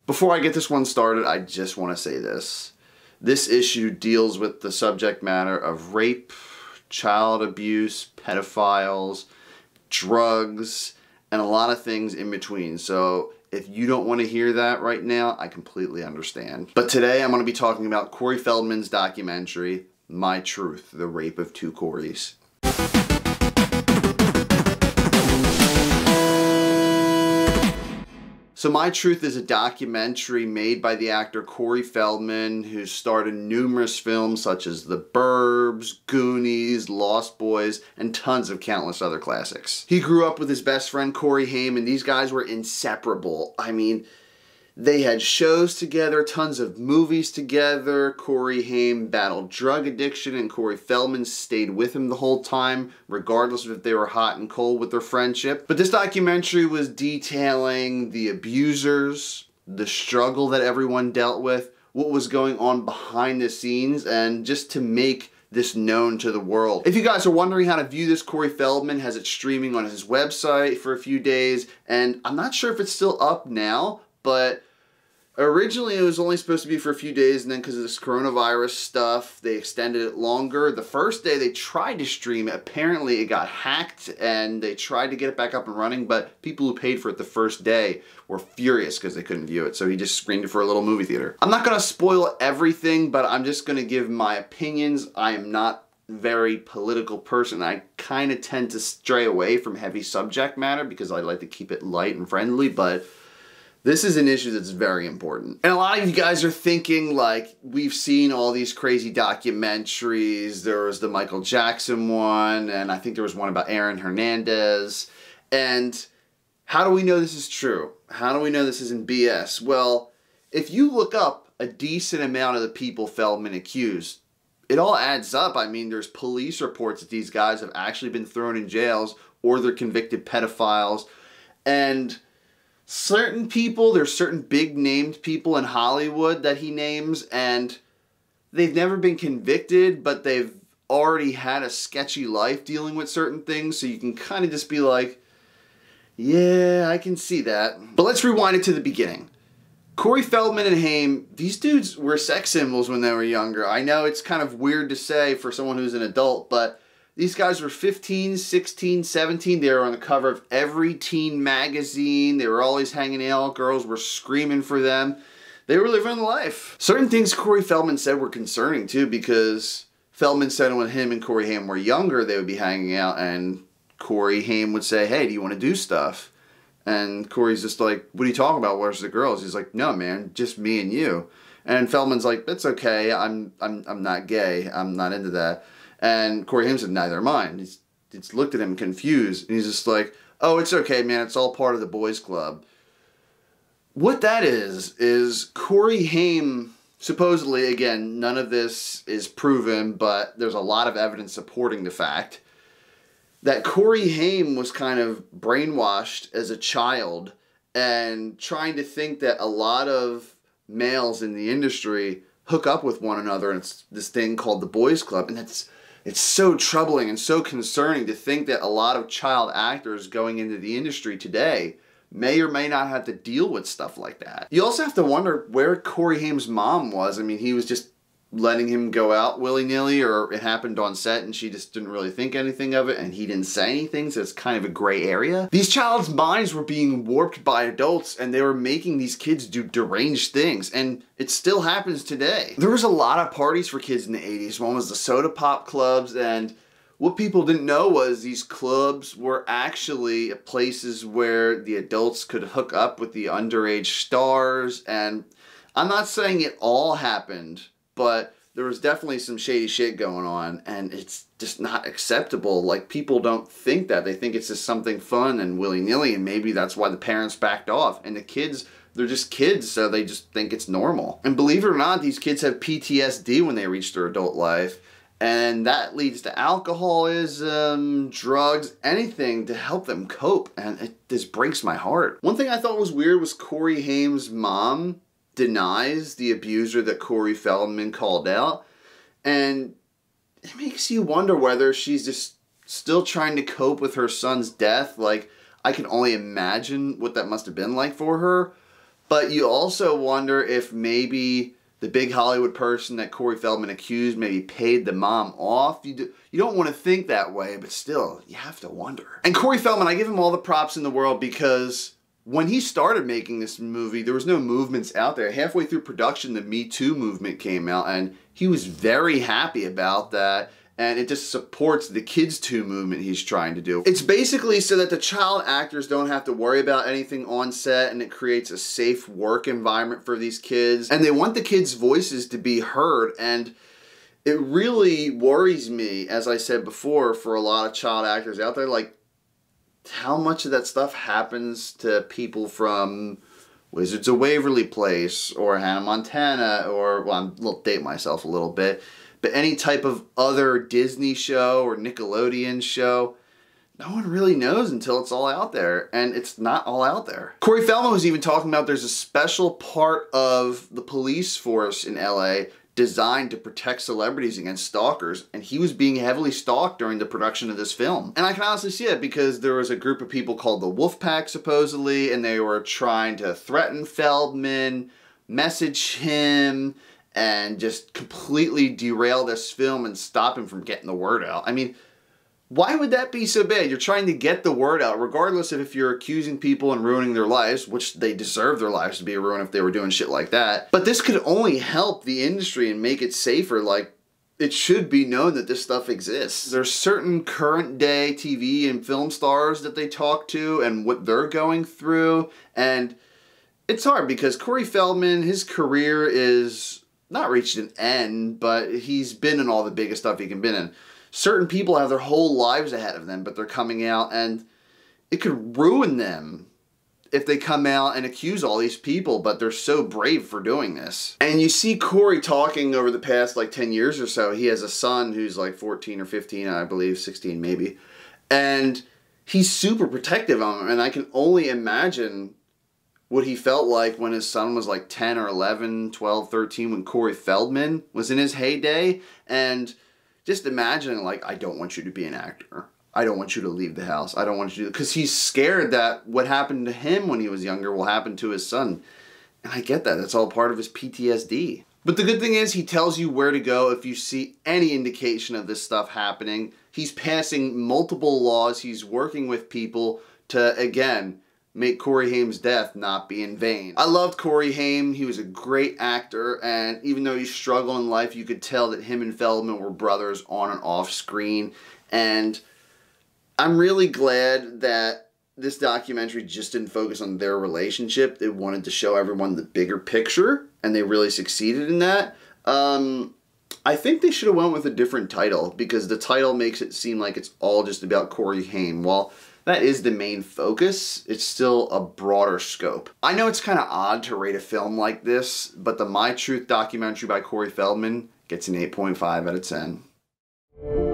Before I get this one started, I just want to say this. This issue deals with the subject matter of rape, child abuse, pedophiles, drugs, and a lot of things in between. So if you don't want to hear that right now, I completely understand. But today I'm going to be talking about Corey Feldman's documentary, My Truth, The Rape of Two Coreys. So My Truth is a documentary made by the actor Corey Feldman, who starred in numerous films such as The Burbs, Goonies, Lost Boys, and tons of countless other classics. He grew up with his best friend Corey Haim, and these guys were inseparable. I mean, they had shows together, tons of movies together. Corey Haim battled drug addiction, and Corey Feldman stayed with him the whole time, regardless of if they were hot and cold with their friendship. But this documentary was detailing the abusers, the struggle that everyone dealt with, what was going on behind the scenes, and just to make this known to the world. If you guys are wondering how to view this, Corey Feldman has it streaming on his website for a few days, and I'm not sure if it's still up now, but originally it was only supposed to be for a few days, and then because of this coronavirus stuff, they extended it longer. The first day they tried to stream it, apparently it got hacked, and they tried to get it back up and running, but people who paid for it the first day were furious because they couldn't view it, so he just screened it for a little movie theater. I'm not going to spoil everything, but I'm just going to give my opinions. I am not a very political person. I kind of tend to stray away from heavy subject matter because I like to keep it light and friendly, but this is an issue that's very important. And a lot of you guys are thinking, like, we've seen all these crazy documentaries. There was the Michael Jackson one, and I think there was one about Aaron Hernandez. And how do we know this is true? How do we know this isn't BS? Well, if you look up a decent amount of the people Feldman accused, it all adds up. I mean, there's police reports that these guys have actually been thrown in jails or they're convicted pedophiles. And certain people, there's certain big named people in Hollywood that he names, and they've never been convicted, but they've already had a sketchy life dealing with certain things, so you can kind of just be like, yeah, I can see that. But let's rewind it to the beginning. Corey Feldman and Haim, these dudes were sex symbols when they were younger. I know it's kind of weird to say for someone who's an adult, but these guys were 15, 16, 17. They were on the cover of every teen magazine. They were always hanging out. Girls were screaming for them. They were living the life. Certain things Corey Feldman said were concerning too, because Feldman said when him and Corey Haim were younger, they would be hanging out, and Corey Haim would say, hey, do you want to do stuff? And Corey's just like, what are you talking about? Where's the girls? He's like, no, man, just me and you. And Feldman's like, that's okay. I'm not gay. I'm not into that. And Corey Haim said, neither am I. He's looked at him confused, and he's just like, oh, it's okay, man. It's all part of the boys' club. What that is Corey Haim, supposedly, again, none of this is proven, but there's a lot of evidence supporting the fact that Corey Haim was kind of brainwashed as a child and trying to think that a lot of males in the industry hook up with one another, and it's this thing called the boys' club, and it's so troubling and so concerning to think that a lot of child actors going into the industry today may or may not have to deal with stuff like that. You also have to wonder where Corey Haim's mom was. I mean, he was just letting him go out willy-nilly, or it happened on set and she just didn't really think anything of it and he didn't say anything, so it's kind of a gray area. These child's minds were being warped by adults, and they were making these kids do deranged things, and it still happens today. There was a lot of parties for kids in the 80s. One was the soda pop clubs, and what people didn't know was these clubs were actually places where the adults could hook up with the underage stars. And I'm not saying it all happened, but there was definitely some shady shit going on, and it's just not acceptable. Like, people don't think that. They think it's just something fun and willy-nilly, and maybe that's why the parents backed off. And the kids, they're just kids, so they just think it's normal. And believe it or not, these kids have PTSD when they reach their adult life, and that leads to alcoholism, drugs, anything to help them cope, and it just breaks my heart. One thing I thought was weird was Corey Haim's mom denies the abuser that Corey Feldman called out, and it makes you wonder whether she's just still trying to cope with her son's death. Like, I can only imagine what that must have been like for her, But you also wonder if maybe the big Hollywood person that Corey Feldman accused maybe paid the mom off. You don't want to think that way, but still, you have to wonder. And Corey Feldman, I give him all the props in the world because when he started making this movie, there was no movements out there. Halfway through production, the Me Too movement came out, and he was very happy about that. And it just supports the Kids Too movement he's trying to do. It's basically so that the child actors don't have to worry about anything on set, and it creates a safe work environment for these kids. And they want the kids' voices to be heard, and it really worries me, as I said before, for a lot of child actors out there, like how much of that stuff happens to people from Wizards of Waverly Place or Hannah Montana, or, well, I'll date myself a little bit, but any type of other Disney show or Nickelodeon show, no one really knows until it's all out there, and it's not all out there. Corey Feldman was even talking about there's a special part of the police force in LA designed to protect celebrities against stalkers, and he was being heavily stalked during the production of this film. And I can honestly see it because there was a group of people called the Wolf Pack, supposedly, and they were trying to threaten Feldman, message him, and just completely derail this film and stop him from getting the word out. I mean, why would that be so bad? You're trying to get the word out, regardless of if you're accusing people and ruining their lives, which they deserve their lives to be ruined if they were doing shit like that. But this could only help the industry and make it safer. Like, it should be known that this stuff exists. There's certain current day TV and film stars that they talk to and what they're going through. And it's hard because Corey Feldman, his career is not reached an end, but he's been in all the biggest stuff he can be in. Certain people have their whole lives ahead of them, but they're coming out, and it could ruin them if they come out and accuse all these people, but they're so brave for doing this. And you see Corey talking over the past like 10 years or so. He has a son who's like 14 or 15, I believe, 16 maybe. And he's super protective of him, and I can only imagine what he felt like when his son was like 10 or 11, 12, 13, when Corey Feldman was in his heyday. And just imagine, like, I don't want you to be an actor. I don't want you to leave the house. I don't want you to, because he's scared that what happened to him when he was younger will happen to his son. And I get that. That's all part of his PTSD. But the good thing is he tells you where to go if you see any indication of this stuff happening. He's passing multiple laws. He's working with people to, again, make Corey Haim's death not be in vain. I loved Corey Haim. He was a great actor, and even though he struggled in life, you could tell that him and Feldman were brothers on and off screen. And I'm really glad that this documentary just didn't focus on their relationship. They wanted to show everyone the bigger picture, and they really succeeded in that. I think they should have went with a different title, because the title makes it seem like it's all just about Corey Haim. While that is the main focus, it's still a broader scope. I know it's kind of odd to rate a film like this, but the My Truth documentary by Corey Feldman gets an 8.5 out of 10.